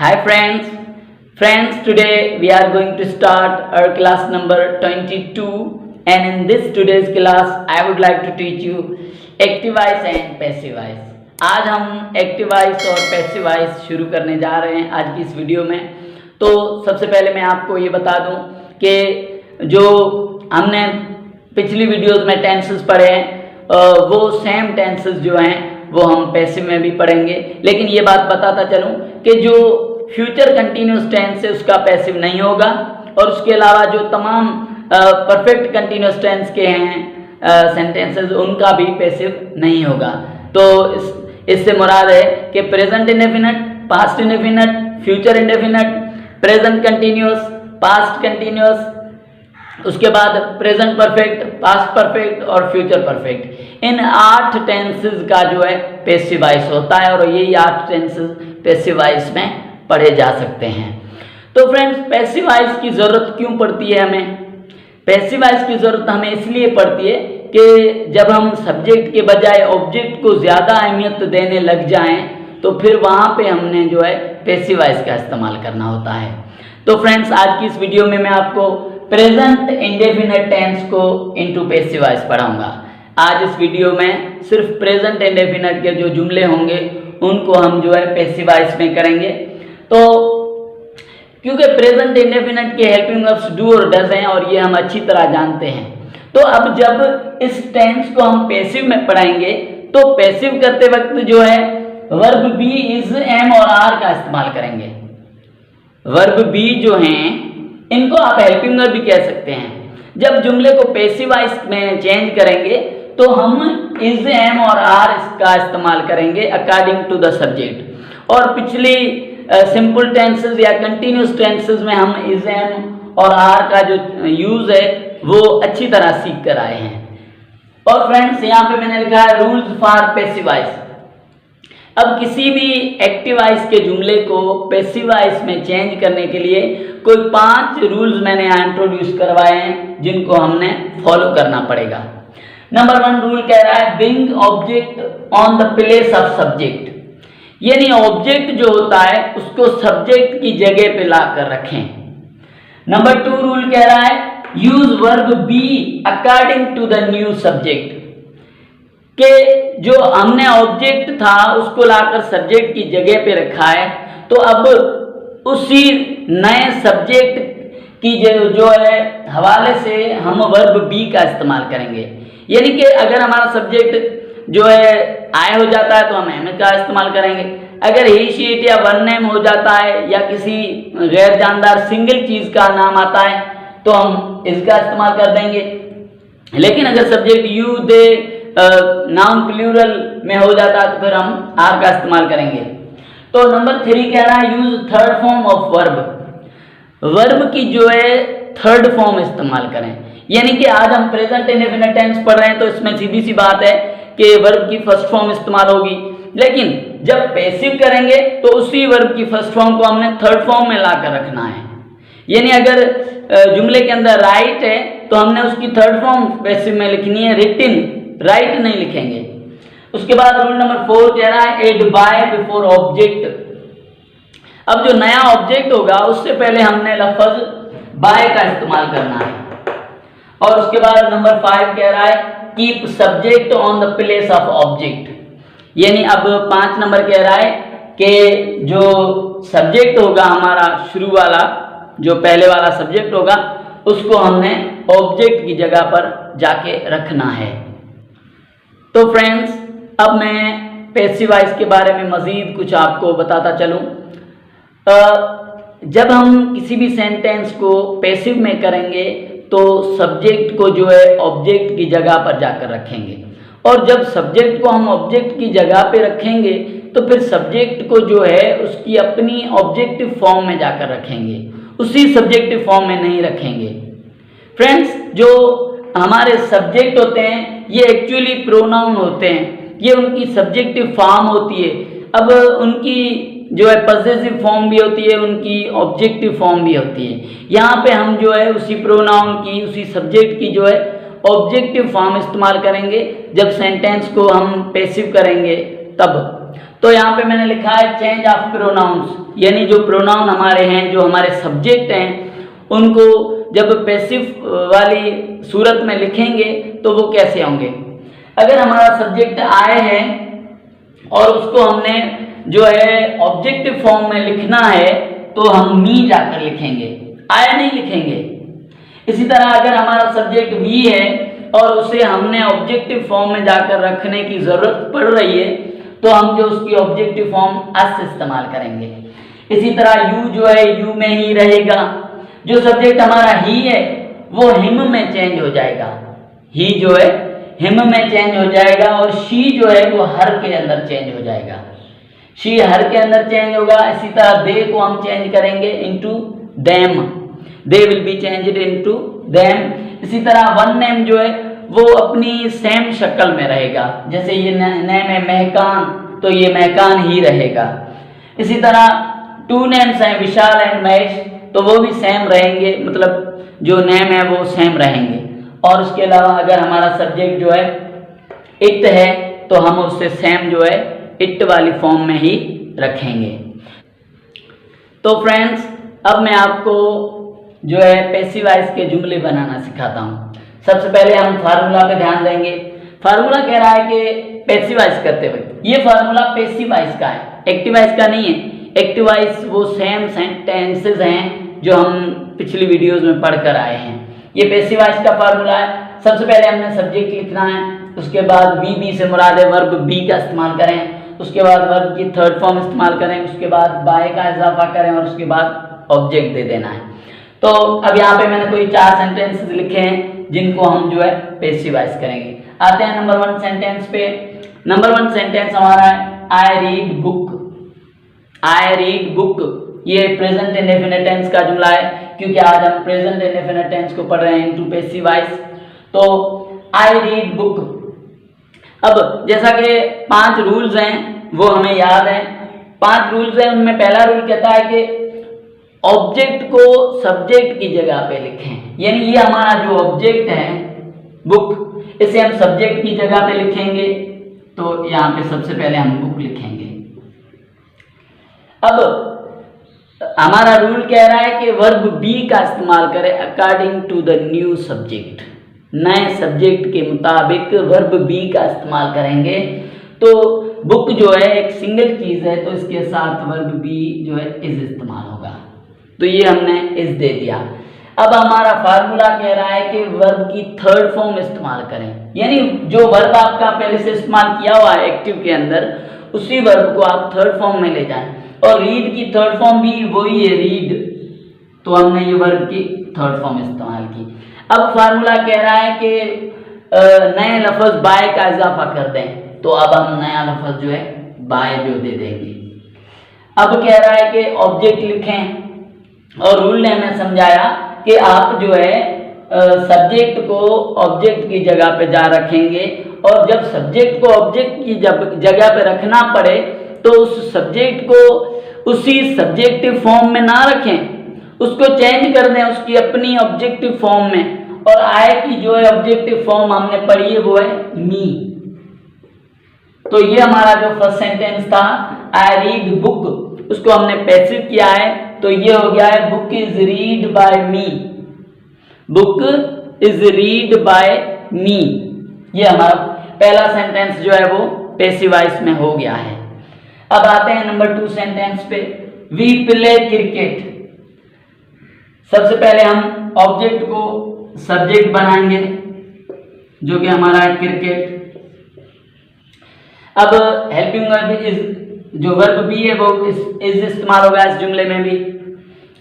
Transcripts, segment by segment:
Hi friends, today we are going to start our class number 22, and in this today's class I would like to teach you active voice and passive voice. आज हम active voice और passive voice शुरू करने जा रहे हैं आज की इस वीडियो में। तो सबसे पहले मैं आपको ये बता दूं कि जो हमने पिछली वीडियोस में टेंसेस पढ़े हैं वो सेम टेंसेस जो हैं वो हम पैसिव में भी पढ़ेंगे, लेकिन ये बात बताता चलूं कि जो फ्यूचर कंटिन्यूस टेंस है उसका पैसिव नहीं होगा, और उसके अलावा जो तमाम परफेक्ट कंटिन्यूस टेंस के हैं सेंटेंसेस उनका भी पैसिव नहीं होगा। तो इससे मुराद है कि present indefinite, past indefinite, future indefinite, present continuous, past continuous, उसके बाद प्रेजेंट परफेक्ट, पास्ट परफेक्ट और फ्यूचर परफेक्ट, इन 8 टेंसेस का जो है पैसिव वॉइस होता है, और यही 8 टेंसेस पैसिव वॉइस में पढ़े जा सकते हैं। तो फ्रेंड्स, पैसिव वॉइस की ज़रूरत क्यों पड़ती है हमें? पैसिव वॉइस की ज़रूरत हमें इसलिए पड़ती है कि जब हम सब्जेक्ट के बजाय ऑब्जेक्ट को ज़्यादा अहमियत देने लग जाएं तो फिर वहाँ पे हमने जो है पैसिव वॉइस का इस्तेमाल करना होता है। तो फ्रेंड्स, आज की इस वीडियो में मैं आपको प्रेजेंट इंडेफिनिट टेंस को इनटू पैसिव वॉइस पढ़ाऊंगा। आज इस वीडियो में सिर्फ प्रेजेंट इंडेफिनिट के जो जुमले होंगे उनको हम जो है पैसिव वॉइस में करेंगे। तो क्योंकि प्रेजेंट इंडेफिनिट के हेल्पिंग वर्ब्स डू और डज हैं और ये हम अच्छी तरह जानते हैं, तो अब जब इस टेंस को हम पैसिव में पढ़ाएंगे तो पैसिव करते वक्त जो है वर्ब बी, इज, एम और आर का इस्तेमाल करेंगे। वर्ब बी जो हैं इनको आप हेल्पिंग वर्ब भी कह सकते हैं। जब जुमले को पैसिव वॉइस में चेंज करेंगे तो हम इज, एम और आर का इस्तेमाल करेंगे अकॉर्डिंग टू द सब्जेक्ट। और पिछली सिंपल टेंसेस या कंटिन्यूस टेंसेस में हम इज, एम और आर का जो यूज है वो अच्छी तरह सीख कर आए हैं। और फ्रेंड्स, यहाँ पे मैंने लिखा है रूल्स फॉर पैसिव वॉइस। अब किसी भी एक्टिव वॉइस के जुमले को पैसिव वॉइस में चेंज करने के लिए कोई 5 रूल्स मैंने यहाँ इंट्रोड्यूस करवाए हैं जिनको हमने फॉलो करना पड़ेगा। नंबर 1 रूल कह रहा है bring object on the place of subject, यानी ऑब्जेक्ट जो होता है उसको सब्जेक्ट की जगह पे ला कर रखें। नंबर 2 रूल कह रहा है use verb be according to the new subject, के जो हमने ऑब्जेक्ट था उसको लाकर सब्जेक्ट की जगह पे रखा है, तो अब उसी नए सब्जेक्ट की जो है हवाले से हम वर्ब बी का इस्तेमाल करेंगे। यानी कि अगर हमारा सब्जेक्ट जो है आय हो जाता है तो हम एम का इस्तेमाल करेंगे। अगर ही, शी, इट या वन नेम हो जाता है या किसी गैर जानदार सिंगल चीज का नाम आता है तो हम इसका इस्तेमाल कर देंगे। लेकिन अगर subject you, they, noun plural में हो जाता है तो फिर हम आर का इस्तेमाल करेंगे। तो नंबर 3 कह रहा है use third form of verb, verb की जो है थर्ड फॉर्म इस्तेमाल करें। यानी कि आज हम प्रेजेंट इंडेफिनिट टेंस पढ़ रहे हैं तो इसमें सीधी सी बात है कि वर्ब की फर्स्ट फॉर्म इस्तेमाल होगी, लेकिन जब पैसिव करेंगे तो उसी वर्ब की फर्स्ट फॉर्म को हमने थर्ड फॉर्म में ला कर रखना है। यानी अगर जुमले के अंदर राइट है तो हमने उसकी थर्ड फॉर्म पैसिव में लिखनी है, रिटिन, राइट नहीं लिखेंगे। उसके बाद रूल नंबर 4 कह रहा है एड बाय बिफोर ऑब्जेक्ट। अब जो नया ऑब्जेक्ट होगा उससे पहले हमने लफ्ज बाय का इस्तेमाल करना है। और उसके बाद नंबर 5 कह रहा है keep subject on the place of object, यानी अब 5 नंबर कह रहा है कि जो सब्जेक्ट होगा हमारा शुरू वाला, जो पहले वाला सब्जेक्ट होगा उसको हमने ऑब्जेक्ट की जगह पर जाके रखना है। तो फ्रेंड्स, अब मैं पैसिव वॉइस के बारे में मज़ीद कुछ आपको बताता चलूं। जब हम किसी भी सेंटेंस को पैसिव में करेंगे तो सब्जेक्ट को जो है ऑब्जेक्ट की जगह पर जाकर रखेंगे, और जब सब्जेक्ट को हम ऑब्जेक्ट की जगह पे रखेंगे तो फिर सब्जेक्ट को जो है उसकी अपनी ऑब्जेक्टिव फॉर्म में जाकर रखेंगे, उसी सब्जेक्टिव फॉर्म में नहीं रखेंगे। फ्रेंड्स, जो हमारे सब्जेक्ट होते हैं ये एक्चुअली प्रोनाउन होते हैं, ये उनकी सब्जेक्टिव फॉर्म होती है। अब उनकी जो है पॉसेसिव फॉर्म भी होती है, उनकी ऑब्जेक्टिव फॉर्म भी होती है। यहाँ पे हम जो है उसी प्रोनाउन की, उसी सब्जेक्ट की जो है ऑब्जेक्टिव फॉर्म इस्तेमाल करेंगे जब सेंटेंस को हम पैसिव करेंगे तब। तो यहाँ पे मैंने लिखा है चेंज ऑफ प्रोनाउंस, यानी जो प्रोनाउन हमारे हैं, जो हमारे सब्जेक्ट हैं, उनको जब पैसिव वाली सूरत में लिखेंगे तो वो कैसे होंगे। अगर हमारा सब्जेक्ट आए है और उसको हमने जो है ऑब्जेक्टिव फॉर्म में लिखना है तो हम मी जाकर लिखेंगे, आया नहीं लिखेंगे। इसी तरह अगर हमारा सब्जेक्ट वी है और उसे हमने ऑब्जेक्टिव फॉर्म में जाकर रखने की जरूरत पड़ रही है तो हम जो उसकी ऑब्जेक्टिव फॉर्म अस इस्तेमाल करेंगे। इसी तरह यू जो है यू में ही रहेगा। जो सब्जेक्ट हमारा ही है वो हिम में चेंज हो जाएगा, ही जो है हिम में चेंज हो जाएगा, और शी जो है वो हर के अंदर चेंज हो जाएगा, शी हर के अंदर चेंज होगा। इसी तरह दे को हम चेंज करेंगे into them, they will be changed into them. इसी तरह वन नेम जो है वो अपनी सेम शक्ल में रहेगा, जैसे ये नेम है महकान तो ये महकान ही रहेगा। इसी तरह टू नेम्स हैं विशाल एंड महेश, तो वो भी सेम रहेंगे, मतलब जो नेम है वो सेम रहेंगे। और उसके अलावा अगर हमारा सब्जेक्ट जो है इट है तो हम उससे सेम जो है इट वाली फॉर्म में ही रखेंगे। तो फ्रेंड्स, अब मैं आपको जो है पैसिव वॉइस के जुमले बनाना सिखाता हूँ। सबसे पहले हम फार्मूला पे ध्यान देंगे। फार्मूला कह रहा है कि पैसिव वॉइस करते वक्त, ये फार्मूला पैसिव वॉइस का है, एक्टिव वॉइस का नहीं है। एक्टिव वॉइस वो सेम सेंटेंसेस हैं जो हम पिछली वीडियोस में पढ़कर आए हैं। ये पैसिव वॉइस का फार्मूला है। सबसे पहले हमने सब्जेक्ट लिखना है, उसके बाद बी से मुराद है वर्ब बी का इस्तेमाल करें, उसके बाद वर्ब की थर्ड फॉर्म इस्तेमाल करें, उसके बाद बाय का इजाफा करें और उसके बाद ऑब्जेक्ट दे देना है। तो अब यहाँ पे मैंने कोई 4 सेंटेंसेस लिखे हैं जिनको हम जो है पैसिव वॉइस करेंगे। आते हैं नंबर 1 सेंटेंस पे। नंबर 1 सेंटेंस हमारा है I read book. I read book, ये प्रेजेंट इंडेफिनिट टेंस का जुमला है, क्योंकि आज हम प्रेजेंट इंडेफिनिट टेंस को पढ़ रहे हैं इनटू पैसिव वॉइस। तो आई रीड बुक। अब जैसा कि 5 रूल्स हैं वो हमें याद हैं। 5 रूल्स हैं, उनमें पहला रूल कहता है कि ऑब्जेक्ट को सब्जेक्ट की जगह पे लिखें, यानी ये हमारा जो ऑब्जेक्ट है बुक, इसे हम सब्जेक्ट की जगह पे लिखेंगे। तो यहाँ पे सबसे पहले हम बुक लिखेंगे। अब हमारा रूल कह रहा है कि वर्ब बी का इस्तेमाल करें according to the new subject, नए सब्जेक्ट के मुताबिक वर्ब बी का इस्तेमाल करेंगे। तो बुक जो है एक सिंगल चीज है, तो इसके साथ वर्ब बी जो है इज इस्तेमाल होगा। तो ये हमने इज दे दिया। अब हमारा फार्मूला कह रहा है कि वर्ब की थर्ड फॉर्म इस्तेमाल करें, यानी जो वर्ब आपका पहले से इस्तेमाल किया हुआ है एक्टिव के अंदर, उसी वर्ब को आप थर्ड फॉर्म में ले जाएं। और रीड की थर्ड फॉर्म भी वही है, रीड, तो हमने ये वर्ब की थर्ड फॉर्म इस्तेमाल की। अब फार्मूला कह रहा है कि नए लफ्ज बाय का इजाफा कर दें, तो अब हम नया लफ्ज जो है बाय जो दे देंगे। अब कह रहा है कि ऑब्जेक्ट लिखें, और रूल ने हमें समझाया कि आप जो है सब्जेक्ट को ऑब्जेक्ट की जगह पे जा रखेंगे, और जब सब्जेक्ट को ऑब्जेक्ट की जगह पे रखना पड़े तो उस सब्जेक्ट को उसी सब्जेक्टिव फॉर्म में ना रखें, उसको चेंज कर दें उसकी अपनी ऑब्जेक्टिव फॉर्म में। और आय की जो है ऑब्जेक्टिव फॉर्म हमने पढ़ी है वो है मी। तो ये हमारा जो फर्स्ट सेंटेंस था आई रीड बुक, उसको हमने पैसिव किया है, तो ये हो गया है book is read by me. Book is read by me, ये हमारा पहला सेंटेंस जो है वो पैसिव वॉइस में हो गया है। अब आते हैं नंबर 2 सेंटेंस पे। We play cricket. सबसे पहले हम ऑब्जेक्ट को सब्जेक्ट बनाएंगे जो कि हमारा है क्रिकेट। अब हेल्पिंग वर्ब इज, जो वर्ब बी है वो इज इस्तेमाल होगा इस जुमले में भी।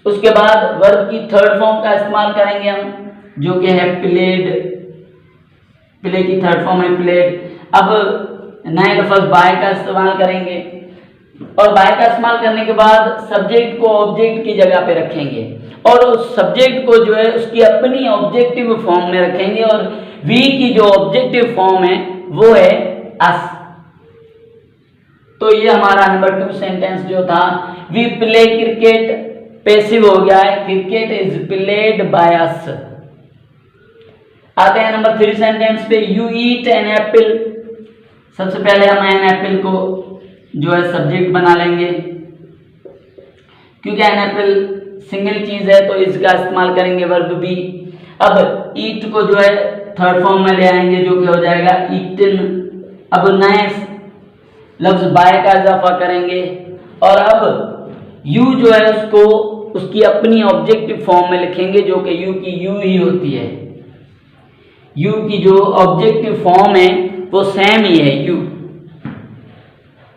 उसके बाद वर्ब की थर्ड फॉर्म का इस्तेमाल करेंगे हम, जो कि है प्लेड। प्ले की थर्ड फॉर्म है प्लेड। अब नए लफ्ज बाय का इस्तेमाल करेंगे, और बाय का इस्तेमाल करने के बाद सब्जेक्ट को ऑब्जेक्ट की जगह पे रखेंगे, और उस सब्जेक्ट को जो है उसकी अपनी ऑब्जेक्टिव फॉर्म में रखेंगे, और वी की जो ऑब्जेक्टिव फॉर्म है वो है अस। तो ये हमारा नंबर 2 सेंटेंस जो था, वी प्ले क्रिकेट पैसिव हो गया है, cricket is played by us. आते हैं नंबर 3 सेंटेंस पे। You eat an apple. सबसे पहले हम एन एप्पल को जो है सब्जेक्ट बना लेंगे, क्योंकि एनएफएल सिंगल चीज है तो इसका इस्तेमाल करेंगे वर्ब बी। अब ईट को जो है थर्ड फॉर्म में ले आएंगे जो कि हो जाएगा ईटन। अब नए लफ्ज बाय का इजाफा करेंगे और अब यू जो है उसको उसकी अपनी ऑब्जेक्टिव फॉर्म में लिखेंगे जो कि यू की यू ही होती है। यू की जो ऑब्जेक्टिव फॉर्म है वो सेम ही है यू।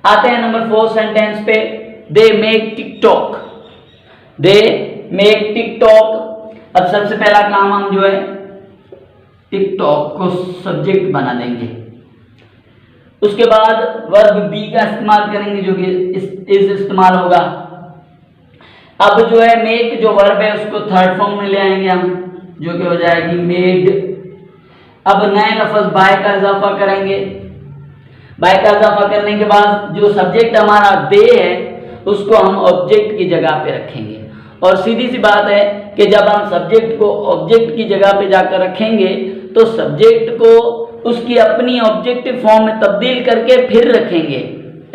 आते हैं नंबर 4 सेंटेंस पे। They make TikTok. They make TikTok. अब सबसे पहला काम हम जो है टिकटॉक को सब्जेक्ट बना देंगे। उसके बाद वर्ब बी का इस्तेमाल करेंगे जो कि इस इस्तेमाल होगा। अब जो है मेक जो वर्ब है उसको थर्ड फॉर्म में ले आएंगे हम जो कि हो जाएगी मेड। अब नए लफ्ज बाय का इजाफा करेंगे। बाय का इजाफा करने के बाद जो सब्जेक्ट हमारा दे है उसको हम ऑब्जेक्ट की जगह पे रखेंगे। और सीधी सी बात है कि जब हम सब्जेक्ट को ऑब्जेक्ट की जगह पे जाकर रखेंगे तो सब्जेक्ट को उसकी अपनी ऑब्जेक्टिव फॉर्म में तब्दील करके फिर रखेंगे।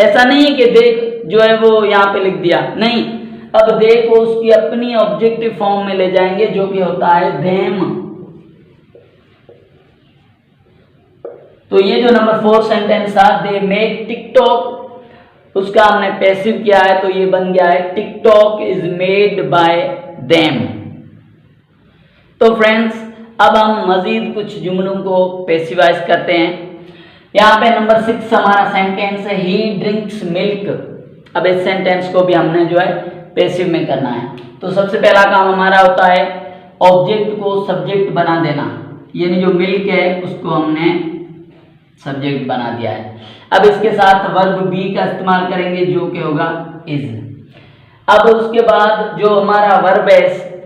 ऐसा नहीं है कि देख जो है वो यहाँ पे लिख दिया, नहीं। अब दे को उसकी अपनी ऑब्जेक्टिव फॉर्म में ले जाएंगे जो कि होता है देम। तो ये जो नंबर 4 सेंटेंस था दे मेक टिकटॉक, उसका हमने पैसिव किया है तो ये बन गया है TikTok is made by them. तो फ्रेंड्स अब हम मजीद कुछ जुमलों को पैसिवाइज करते हैं। यहाँ पे नंबर 6 हमारा सेंटेंस है ही ड्रिंक्स मिल्क। अब इस सेंटेंस को भी हमने जो है पैसिव में करना है। तो सबसे पहला काम हमारा होता है ऑब्जेक्ट को सब्जेक्ट बना देना, यानी जो मिल्क है उसको हमने सब्जेक्ट बना दिया है। अब इसके साथ वर्ब बी का इस्तेमाल करेंगे जो कि होगा इज। अब उसके बाद जो हमारा वर्ब है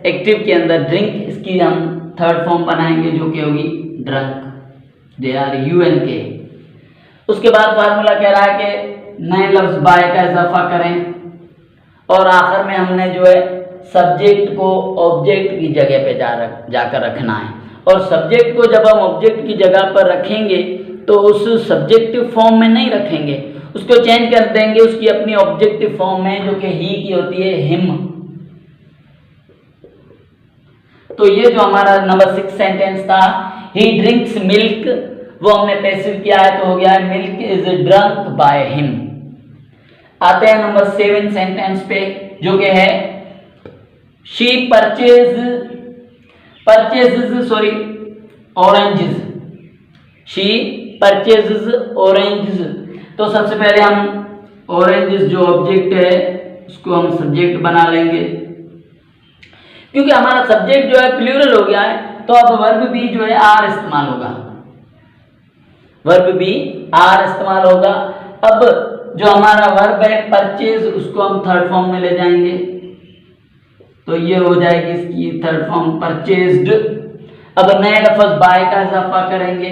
एक्टिव के अंदर ड्रिंक, इसकी हम थर्ड फॉर्म बनाएंगे जो कि होगी drunk. They are you N K. उसके बाद फार्मूला कह रहा है कि नए लफ्ज बाय का इजाफा करें और आखिर में हमने जो है सब्जेक्ट को ऑब्जेक्ट की जगह पे जाकर रखना है। और सब्जेक्ट को जब हम ऑब्जेक्ट की जगह पर रखेंगे तो उस सब्जेक्टिव फॉर्म में नहीं रखेंगे, उसको चेंज कर देंगे उसकी अपनी ऑब्जेक्टिव फॉर्म में जो कि ही की होती है हिम। तो ये जो हमारा नंबर 6 सेंटेंस था ही ड्रिंक्स मिल्क, वो हमने पैसिव किया है तो हो गया है milk is drunk by him. आते हैं नंबर 7 सेंटेंस पे जो कि है she oranges. She purchases oranges. तो सबसे पहले हम ऑरेंजेस जो ऑब्जेक्ट है उसको हम सब्जेक्ट बना लेंगे, क्योंकि हमारा सब्जेक्ट जो है प्लूरल हो गया है तो अब वर्ब भी जो है आर इस्तेमाल होगा। वर्ब भी आर इस्तेमाल होगा। अब जो हमारा वर्ब है परचेज उसको हम थर्ड फॉर्म में ले जाएंगे तो ये हो जाएगी इसकी थर्ड फॉर्म परचेज्ड। अब नए लफ्ज बाय का इजाफा करेंगे,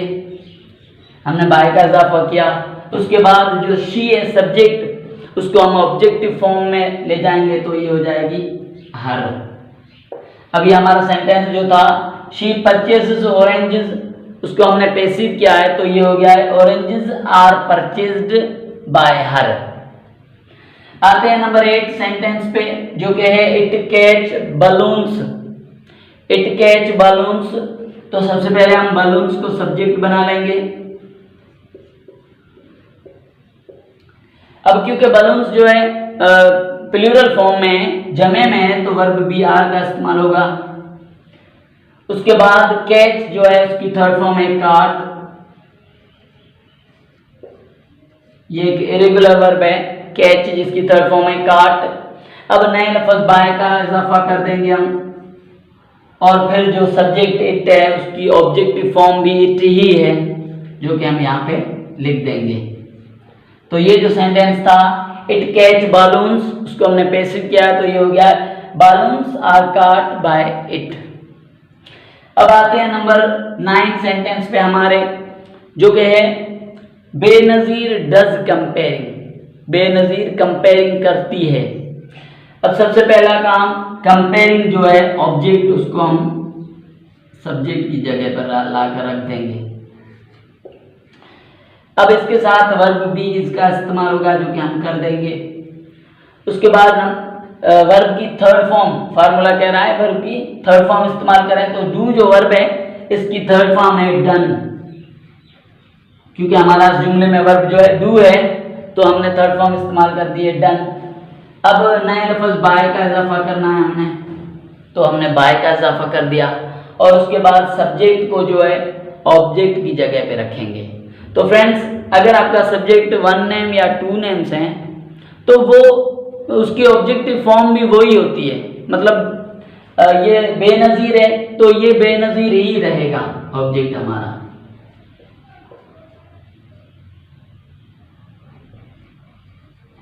हमने बाय का इजाफा किया। उसके बाद जो शी है सब्जेक्ट उसको हम ऑब्जेक्टिव फॉर्म में ले जाएंगे तो ये हो जाएगी हर। अभी हमारा सेंटेंस जो था शी परचेजेस ऑरेंजेस, उसको हमने पैसिव किया है तो ये हो गया है oranges are purchased by her. आते हैं नंबर 8 सेंटेंस पे जो कि है it catch balloons. It catch balloons. तो सबसे पहले हम बलून्स को सब्जेक्ट बना लेंगे। अब क्योंकि बलून्स जो है प्लूरल फॉर्म में है, जमे में है, तो वर्ब बी आर का इस्तेमाल होगा। उसके बाद कैच जो है उसकी थर्ड फॉर्म है काट। ये एक इरेगुलर वर्ब है कैच जिसकी थर्ड फॉर्म है काट। अब नए लफ्ज बाय का इजाफा कर देंगे हम और फिर जो सब्जेक्ट इट है उसकी ऑब्जेक्टिव फॉर्म भी इट ही है जो कि हम यहाँ पे लिख देंगे। तो ये जो सेंटेंस था इट कैच बालून्स, उसको हमने पैसिव किया तो ये हो गया बालून्स आर काट बाय इट। अब आते हैं नंबर 9 सेंटेंस पे हमारे जो कि है Benazir does comparing. Benazir comparing करती है। अब सबसे पहला काम कंपेयरिंग जो है ऑब्जेक्ट उसको हम सब्जेक्ट की जगह पर लाकर रख देंगे। अब इसके साथ वर्ब बी इसका इस्तेमाल होगा जो कि हम कर देंगे। उसके बाद हम वर्ब की थर्ड फॉर्म, फार्मूला कह रहा है वर्ब की थर्ड फॉर्म इस्तेमाल करें तो डू जो वर्ब है इसकी थर्ड फॉर्म है डन, क्योंकि हमारा इस जुमले में वर्ब जो है डू है तो हमने थर्ड फॉर्म इस्तेमाल कर दी है डन। अब नए लफ्ज बाय का इजाफा करना है हमने, तो हमने बाय का इजाफा कर दिया और उसके बाद सब्जेक्ट को जो है ऑब्जेक्ट की जगह पे रखेंगे। तो फ्रेंड्स अगर आपका सब्जेक्ट वन नेम या टू नेम्स हैं तो वो उसकी ऑब्जेक्टिव फॉर्म भी वही होती है, मतलब ये बेनज़ीर है तो ये बेनज़ीर ही रहेगा ऑब्जेक्ट हमारा।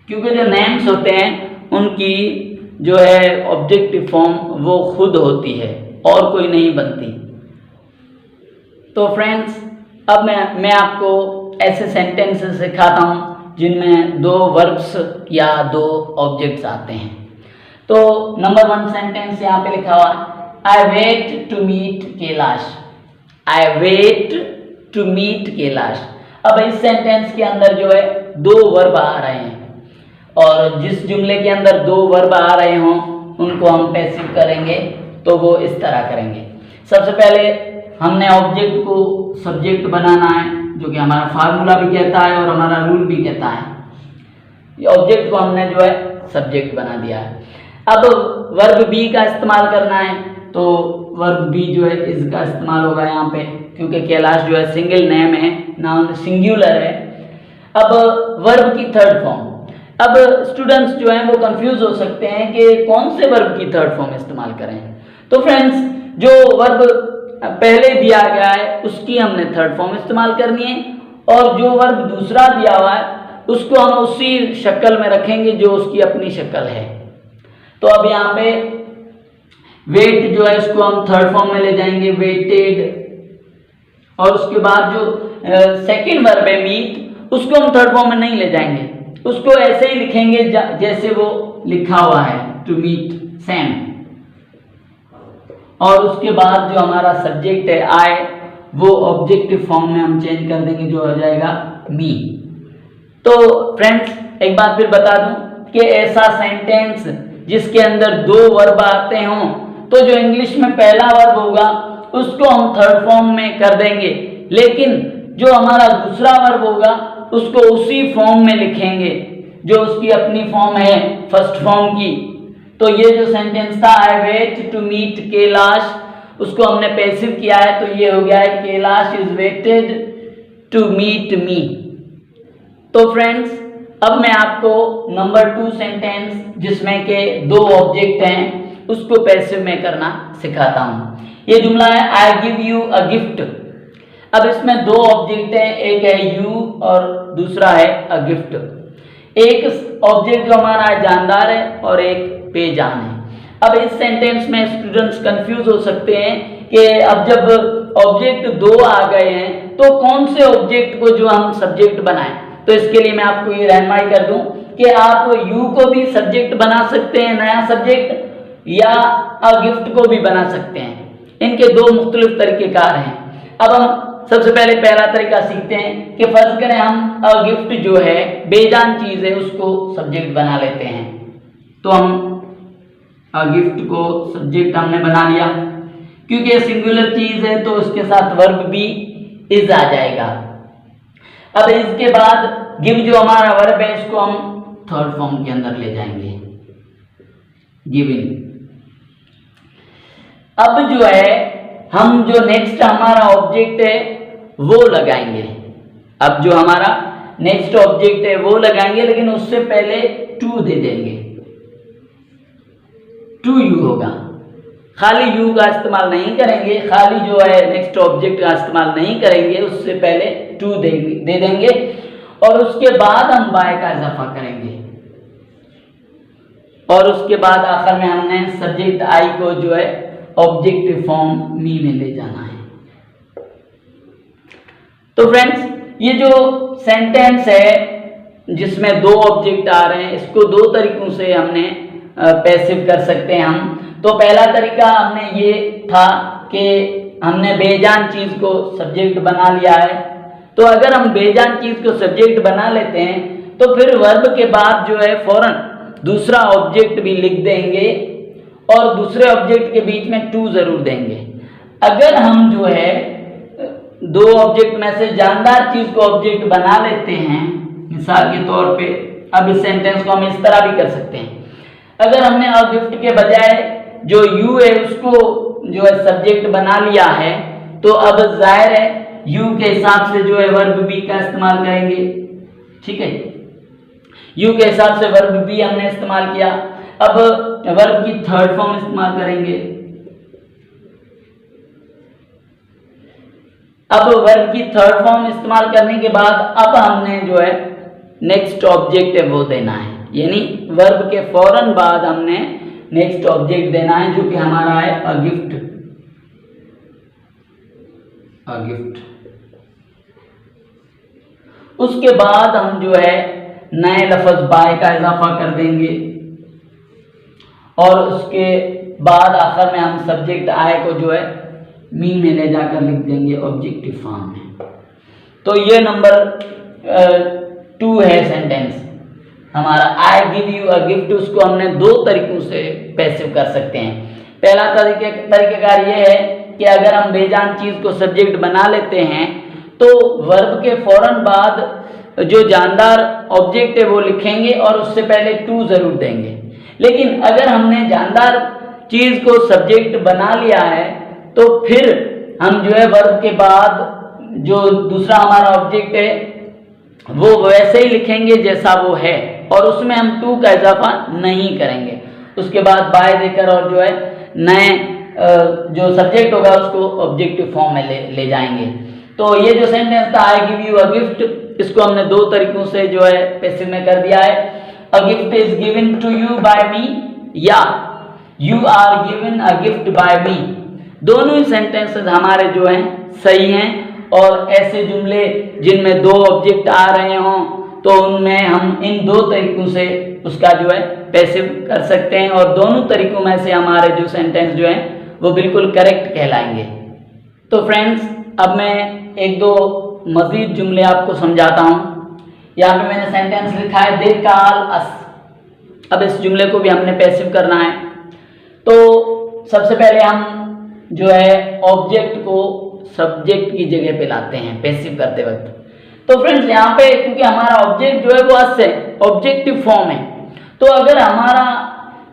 क्योंकि जो नेम्स होते हैं उनकी जो है ऑब्जेक्टिव फॉर्म वो खुद होती है और कोई नहीं बनती। तो फ्रेंड्स अब मैं आपको ऐसे सेंटेंसेस सिखाता हूँ जिनमें दो वर्ब्स या दो ऑब्जेक्ट्स आते हैं। तो नंबर 1 सेंटेंस यहाँ पे लिखा हुआ है I wait to meet Kailash. I wait to meet Kailash. अब इस सेंटेंस के अंदर जो है दो वर्ब आ रहे हैं और जिस जुमले के अंदर दो वर्ब आ रहे हों उनको हम पैसिव करेंगे तो वो इस तरह करेंगे। सबसे पहले हमने ऑब्जेक्ट को सब्जेक्ट बनाना है जो कि हमारा फार्मूला भी कहता है और हमारा रूल भी कहता है। ये ऑब्जेक्ट को हमने जो है सब्जेक्ट बना दिया है। अब वर्ब बी का इस्तेमाल करना है तो वर्ब बी जो है इसका इस्तेमाल होगा यहाँ पे, क्योंकि कैलाश जो है सिंगल नेम है, नाउन सिंगुलर है। अब वर्ब की थर्ड फॉर्म, अब स्टूडेंट्स जो हैं वो कंफ्यूज हो सकते हैं कि कौन से वर्ब की थर्ड फॉर्म इस्तेमाल करें। तो फ्रेंड्स जो वर्ब पहले दिया गया है उसकी हमने थर्ड फॉर्म इस्तेमाल करनी है और जो वर्ब दूसरा दिया हुआ है उसको हम उसी शक्ल में रखेंगे जो उसकी अपनी शक्ल है। तो अब यहाँ पे वेट जो है इसको हम थर्ड फॉर्म में ले जाएंगे वेटेड, और उसके बाद जो सेकंड वर्ब है मीट उसको हम थर्ड फॉर्म में नहीं ले जाएंगे, उसको ऐसे ही लिखेंगे जैसे वो लिखा हुआ है टू मीट सेम। और उसके बाद जो हमारा सब्जेक्ट है आई वो ऑब्जेक्टिव फॉर्म में हम चेंज कर देंगे जो हो जाएगा मी। तो फ्रेंड्स एक बात फिर बता दूं कि ऐसा सेंटेंस जिसके अंदर दो वर्ब आते हों तो जो इंग्लिश में पहला वर्ब होगा उसको हम थर्ड फॉर्म में कर देंगे, लेकिन जो हमारा दूसरा वर्ब होगा उसको उसी फॉर्म में लिखेंगे जो उसकी अपनी फॉर्म है फर्स्ट फॉर्म की। तो ये जो सेंटेंस था I wait to meet Kailash उसको हमने पैसिव किया है तो ये हो गया है Kailash is waited to meet me. तो फ्रेंड्स अब मैं आपको नंबर 2 सेंटेंस जिसमें के दो ऑब्जेक्ट हैं उसको पैसिव में करना सिखाता हूँ। ये जुमला है I give you a gift. अब इसमें दो ऑब्जेक्ट हैं, एक है यू और दूसरा है अ गिफ्ट। एक ऑब्जेक्ट जो हमारा है जानदार है और एक बेजान है। अब इस सेंटेंस में स्टूडेंट्स कंफ्यूज हो सकते हैं कि अब जब ऑब्जेक्ट दो आ गए हैं तो कौन से ऑब्जेक्ट को जो हम सब्जेक्ट बनाएं। तो इसके लिए मैं आपको ये रहनुमाई कर दूं कि आप यू को भी सब्जेक्ट बना सकते हैं नया सब्जेक्ट, या अ गिफ्ट को भी बना सकते हैं। इनके दो मुख्तलिफ तरीक़ेकार हैं। अब हम सबसे पहले पहला तरीका सीखते हैं कि फर्ज करें हम अ गिफ्ट जो है बेजान चीज़ है उसको सब्जेक्ट बना लेते हैं। तो हम अ गिफ्ट को सब्जेक्ट हमने बना लिया, क्योंकि ये सिंगुलर चीज़ है तो उसके साथ वर्ब भी इज आ जाएगा। अब इसके बाद गिव जो हमारा वर्ब है इसको हम थर्ड फॉर्म के अंदर ले जाएंगे गिविंग। अब जो है हम जो नेक्स्ट हमारा ऑब्जेक्ट है वो लगाएंगे। अब जो हमारा नेक्स्ट ऑब्जेक्ट है वो लगाएंगे, लेकिन उससे पहले टू दे देंगे, टू यू होगा। खाली यू का इस्तेमाल नहीं करेंगे, खाली जो है नेक्स्ट ऑब्जेक्ट का इस्तेमाल नहीं करेंगे, उससे पहले टू दे देंगे और उसके बाद हम बाय का इजाफा करेंगे और उसके बाद आखिर में हमने सब्जेक्ट आई को जो है ऑब्जेक्टिव फॉर्म मी में ले जाना है। तो फ्रेंड्स ये जो सेंटेंस है जिसमें दो ऑब्जेक्ट आ रहे हैं इसको दो तरीकों से हमने पैसिव कर सकते हैं हम। तो पहला तरीका हमने ये था कि हमने बेजान चीज़ को सब्जेक्ट बना लिया है, तो अगर हम बेजान चीज को सब्जेक्ट बना लेते हैं तो फिर वर्ब के बाद जो है फौरन दूसरा ऑब्जेक्ट भी लिख देंगे और दूसरे ऑब्जेक्ट के बीच में टू जरूर देंगे। अगर हम जो है दो ऑब्जेक्ट में से जानदार चीज को ऑब्जेक्ट बना लेते हैं, मिसाल के तौर पे अब इस सेंटेंस को हम इस तरह भी कर सकते हैं, अगर हमने अ गिफ्ट के बजाय जो यू है उसको जो है सब्जेक्ट बना लिया है तो अब जाहिर है यू के हिसाब से जो है वर्ब बी का इस्तेमाल करेंगे। ठीक है, यू के हिसाब से वर्ब बी हमने इस्तेमाल किया। अब वर्ब की थर्ड फॉर्म इस्तेमाल करेंगे। अब वर्ब की थर्ड फॉर्म इस्तेमाल करने के बाद अब हमने जो है नेक्स्ट ऑब्जेक्ट है वो देना है, यानी वर्ब के फौरन बाद हमने नेक्स्ट ऑब्जेक्ट देना है जो कि हमारा है अ गिफ्ट। A gift. उसके बाद हम जो है नए लफ्ज बाय का इजाफा कर देंगे और उसके बाद आखिर में हम सब्जेक्ट आय को जो है मी में ले जाकर लिख देंगे ऑब्जेक्टिव फॉर्म में। तो ये नंबर 2 है सेंटेंस हमारा, I give you a gift. उसको हमने दो तरीकों से पैसिव कर सकते हैं। पहला तरीकेकार ये है कि अगर हम बेजान चीज को सब्जेक्ट बना लेते हैं तो वर्ब के फौरन बाद जो जानदार ऑब्जेक्ट है वो लिखेंगे और उससे पहले टू जरूर देंगे। लेकिन अगर हमने जानदार चीज को सब्जेक्ट बना लिया है तो फिर हम जो है वर्ब के बाद जो दूसरा हमारा ऑब्जेक्ट है वो वैसे ही लिखेंगे जैसा वो है और उसमें हम टू का इजाफा नहीं करेंगे। उसके बाद बाय देकर और जो है नए जो सब्जेक्ट होगा उसको ऑब्जेक्टिव फॉर्म में ले जाएंगे। तो ये जो सेंटेंस था I give you a gift, इसको हमने दो तरीकों से जो है पैसिव में कर दिया है। A gift is given to you by me या you are given a gift by me. दोनों ही सेंटेंसेस हमारे जो हैं सही हैं और ऐसे जुमले जिनमें दो ऑब्जेक्ट आ रहे हों तो उनमें हम इन दो तरीकों से उसका जो है पैसिव कर सकते हैं और दोनों तरीकों में से हमारे जो सेंटेंस जो हैं वो बिल्कुल करेक्ट कहलाएंगे। तो फ्रेंड्स अब मैं एक दो मजीद जुमले आपको समझाता हूँ। यहाँ पे मैंने सेंटेंस लिखा है दे कॉल अस। अब इस जुमले को भी हमने पैसिव करना है। तो सबसे पहले हम जो है ऑब्जेक्ट को सब्जेक्ट की जगह पे लाते हैं पैसिव करते वक्त। तो फ्रेंड्स यहाँ पे क्योंकि हमारा ऑब्जेक्ट जो है वो अस है, ऑब्जेक्टिव फॉर्म है, तो अगर हमारा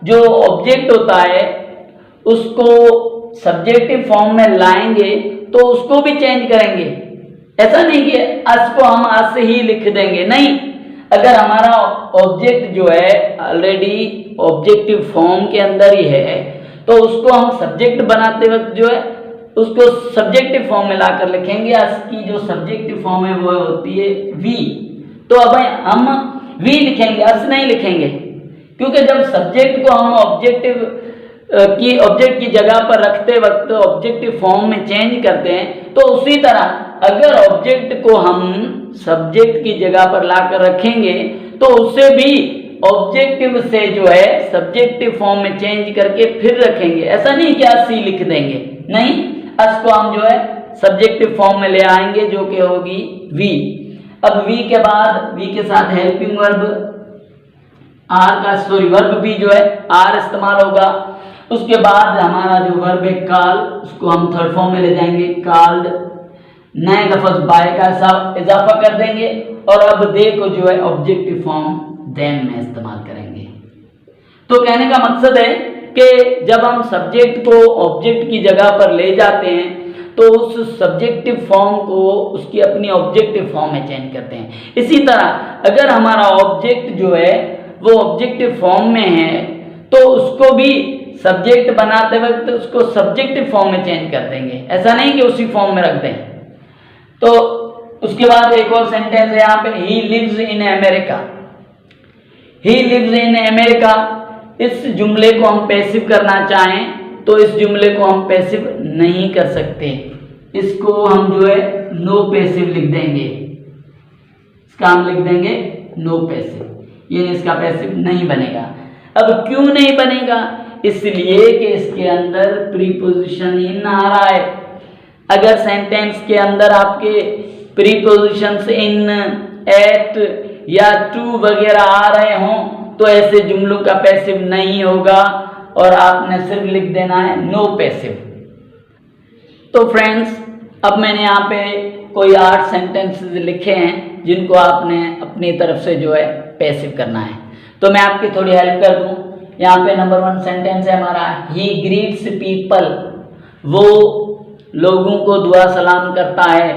जो ऑब्जेक्ट होता है उसको सब्जेक्टिव फॉर्म में लाएंगे तो उसको भी चेंज करेंगे। ऐसा नहीं कि अस को हम अस ही लिख देंगे, नहीं। अगर हमारा ऑब्जेक्ट जो है ऑलरेडी ऑब्जेक्टिव फॉर्म के अंदर ही है तो उसको हम सब्जेक्ट बनाते वक्त जो है उसको सब्जेक्टिव फॉर्म में लाकर लिखेंगे। अस की जो सब्जेक्टिव फॉर्म है वो होती है वी। तो अब हम वी लिखेंगे, अस नहीं लिखेंगे, क्योंकि जब सब्जेक्ट को हम ऑब्जेक्ट की जगह पर रखते वक्त ऑब्जेक्टिव फॉर्म में चेंज करते हैं तो उसी तरह अगर ऑब्जेक्ट को हम सब्जेक्ट की जगह पर लाकर रखेंगे तो उसे भी ऑब्जेक्टिव से जो है सब्जेक्टिव फॉर्म में चेंज करके फिर रखेंगे। ऐसा नहीं कि अस ही लिख देंगे, नहीं। अस को हम जो है सब्जेक्टिव फॉर्म में ले आएंगे जो कि होगी वी। अब वी के बाद वी के साथ हेल्पिंग वर्ब वर्ब भी जो है आर इस्तेमाल होगा। उसके बाद हमारा जो वर्ब है कॉल, उसको हम थर्ड फॉर्म में ले जाएंगे कॉल्ड। नए लफ्ज बाय का इजाफा कर देंगे और अब दे को जो है ऑब्जेक्टिव फॉर्म देन में इस्तेमाल करेंगे। तो कहने का मकसद है कि जब हम सब्जेक्ट को ऑब्जेक्ट की जगह पर ले जाते हैं तो उस सब्जेक्टिव फॉर्म को उसकी अपनी ऑब्जेक्टिव फॉर्म में चेंज करते हैं। इसी तरह अगर हमारा ऑब्जेक्ट जो है वो ऑब्जेक्टिव फॉर्म में है तो उसको भी सब्जेक्ट बनाते वक्त उसको सब्जेक्टिव फॉर्म में चेंज कर देंगे, ऐसा नहीं कि उसी फॉर्म में रख दें। तो उसके बाद एक और सेंटेंस है यहाँ पे he lives in America. He lives in America, इस जुमले को हम पैसिव करना चाहें तो इस जुमले को हम पैसिव नहीं कर सकते, इसको हम जो है नो पैसिव लिख देंगे। इसका हम लिख देंगे नो पैसिव, यानी इसका पैसिव नहीं बनेगा। अब क्यों नहीं बनेगा? इसलिए कि इसके अंदर प्रीपोजिशन इन आ रहा है। अगर सेंटेंस के अंदर आपके प्रीपोजिशंस इन, एट या टू वगैरह आ रहे हों तो ऐसे जुमलों का पैसिव नहीं होगा और आपने सिर्फ लिख देना है नो पैसिव। तो फ्रेंड्स, अब मैंने यहाँ पे कोई 8 सेंटेंसेस लिखे हैं जिनको आपने अपनी तरफ से जो है पैसिव करना है। तो मैं आपकी थोड़ी हेल्प कर दूं। यहाँ पे नंबर 1 सेंटेंस है हमारा, ही ग्रीट्स पीपल, वो लोगों को दुआ सलाम करता है।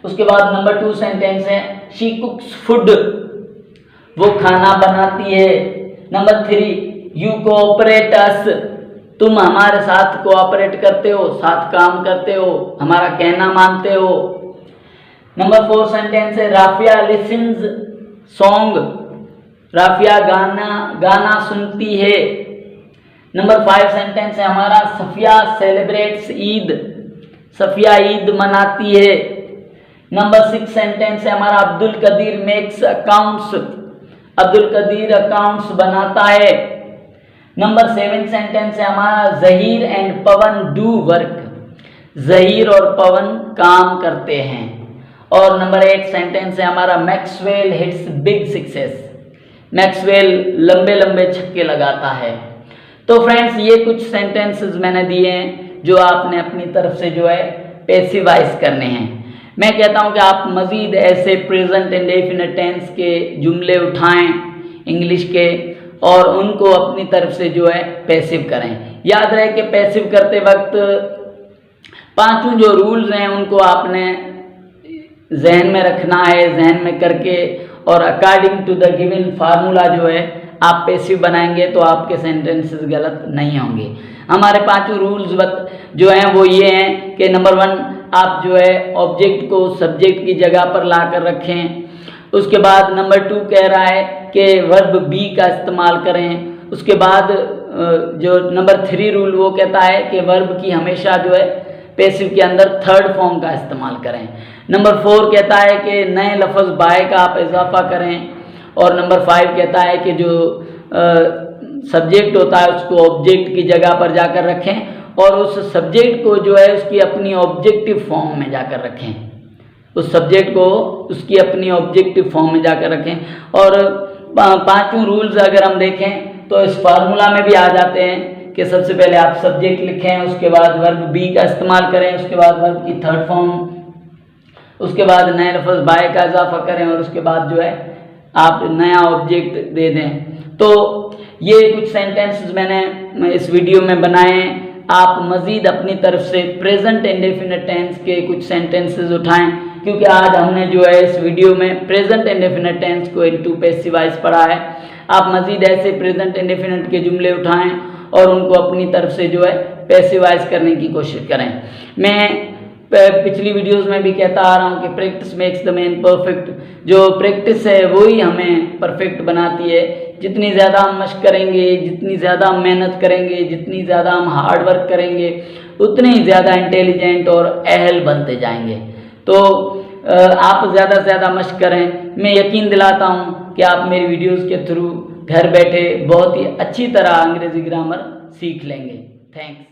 उसके बाद नंबर 2 सेंटेंस है, शी कुक्स फूड, वो खाना बनाती है। नंबर 3, यू कोऑपरेट अस, तुम हमारे साथ कोऑपरेट करते हो, साथ काम करते हो, हमारा कहना मानते हो। नंबर 4 सेंटेंस है, राफिया लिसन्स सॉन्ग, राफिया गाना सुनती है। नंबर 5 सेंटेंस है हमारा, सफिया सेलिब्रेट्स ईद, सफिया ईद मनाती है। नंबर 6 सेंटेंस है हमारा, Abdul Qadir makes accounts, Abdul Qadir accounts बनाता है। नंबर 7 सेंटेंस है हमारा, Zaheer and Pawan do work, Zaheer और पवन काम करते हैं। और नंबर 8 सेंटेंस है हमारा, Maxwell hits big sixes, Maxwell लंबे लंबे छक्के लगाता है। तो फ्रेंड्स, ये कुछ सेंटेंसेस मैंने दिए हैं जो आपने अपनी तरफ से जो है पैसिवाइज करने हैं। मैं कहता हूं कि आप मज़ीद ऐसे प्रेजेंट इंडेफिनिट टेंस के जुमले उठाएं इंग्लिश के और उनको अपनी तरफ से जो है पैसिव करें। याद रहे कि पैसिव करते वक्त 5 जो रूल्स हैं उनको आपने जहन में रखना है, जहन में करके, और according to the given formula जो है आप पैसिव बनाएंगे तो आपके सेंटेंसेस गलत नहीं होंगे। हमारे 5 रूल्स जो हैं वो ये हैं कि नंबर 1, आप जो है ऑब्जेक्ट को सब्जेक्ट की जगह पर ला कर रखें। उसके बाद नंबर 2 कह रहा है कि वर्ब बी का इस्तेमाल करें। उसके बाद जो नंबर 3 रूल वो कहता है कि वर्ब की हमेशा जो है पैसिव के अंदर 3rd फॉर्म का इस्तेमाल करें। नंबर 4 कहता है कि नए लफ्ज़ बाय का आप इजाफा करें। और नंबर 5 कहता है कि जो सब्जेक्ट होता है उसको ऑब्जेक्ट की जगह पर जाकर रखें और उस सब्जेक्ट को जो है उसकी अपनी ऑब्जेक्टिव फॉर्म में जाकर रखें, उस सब्जेक्ट को उसकी अपनी ऑब्जेक्टिव फॉर्म में जाकर रखें। और 5 रूल्स अगर हम देखें तो इस फार्मूला में भी आ जाते हैं कि सबसे पहले आप सब्जेक्ट लिखें, उसके बाद वर्ब बी का इस्तेमाल करें, उसके बाद वर्ब की 3rd फॉर्म, उसके बाद नए लफ्ज़ बाय का इजाफा करें और उसके बाद जो है आप नया ऑब्जेक्ट दे दें। तो ये कुछ सेंटेंसेस मैंने इस वीडियो में बनाए हैं। आप मज़ीद अपनी तरफ से प्रेजेंट इंडेफिनिट टेंस के कुछ सेंटेंसेस उठाएं, क्योंकि आज हमने जो है इस वीडियो में प्रेजेंट इंडेफिनिट टेंस को इनटू पैसिवाइज पढ़ा है। आप मज़ीद ऐसे प्रेजेंट इंडेफिनिट के जुमले उठाएं और उनको अपनी तरफ से जो है पैसिवाइज करने की कोशिश करें। मैं पिछली वीडियोस में भी कहता आ रहा हूँ कि practice makes the man perfect. जो प्रैक्टिस है वही हमें परफेक्ट बनाती है। जितनी ज़्यादा हम मशक करेंगे, जितनी ज़्यादा हम मेहनत करेंगे, जितनी ज़्यादा हम हार्ड वर्क करेंगे, उतने ही ज़्यादा इंटेलिजेंट और अहल बनते जाएंगे। तो आप ज़्यादा से ज़्यादा मशक करें। मैं यकीन दिलाता हूँ कि आप मेरी वीडियोज़ के थ्रू घर बैठे बहुत ही अच्छी तरह अंग्रेज़ी ग्रामर सीख लेंगे। थैंक्स।